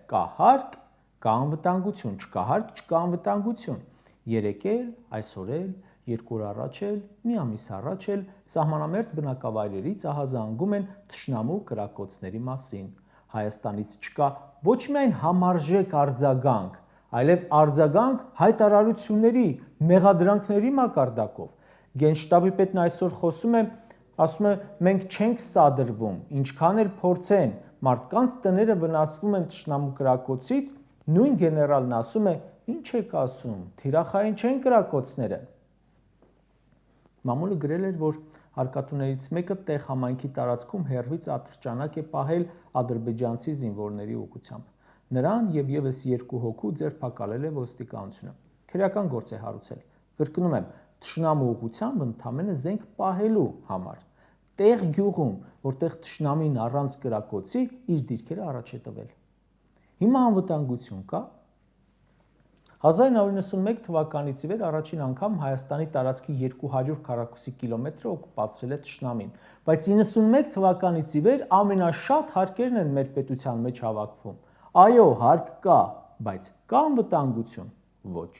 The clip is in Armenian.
կա հարկ, կա անվտանգություն, չկա հարկ, չկա անվտանգություն։ Երեկ էլ, այսօր էլ, 2 օր առաջ էլ, մի ամիս առաջ էլ սահմանամերձ բնակավայրերից ահազանգում են թշնամու կրակոցների մասին։ Հայաստանից չկա ոչ միայն համարժեք արձագանք, այլև արձագանք հայտարարությունների, մեղադրանքների մակարդակով։ Գենշտաբի պետն այսօր խոսում է, ասում է, մենք չենք սադրվում, ինչքան էլ փորձեն, մարդկանց տները վնասվում են թշնամու կրակոցից, նույն գեներալն ասում է, ինչ եք ասում, թիրախային չեն կրակոցները։ Մամուլը գրել էր, որ հարկատուներից մեկը տեղ համայնքի տարածքում հեռվից ատրճանակ է պահել ադրբեջանցի զինվորների ուղղությամբ։ Նրան եւ եւս 2 հոգու ձերբակալել է ոստիկանությունը։ Քրեական գործ է հարուցել։ Կրկնում եմ, թշնամու ուղղությամբ ընդամենը զենք պահելու համար։ Տեղ գյուղում, որտեղ թշնամին առանց կրակոցի իր դիրքերը առաջ է տվել։ Հիմա անվտանգություն կա։ 1991 թվականից ի վեր առաջին անգամ Հայաստանի տարածքի 200 քառակուսի կիլոմետրը օկուպացրել է թշնամին, բայց 91 թվականից ի վեր ամենաշատ հարկերն են մեր պետության մեջ հավաքվում։ Այո, հարկ կա, բայց կա անվտանգություն։ Ոչ։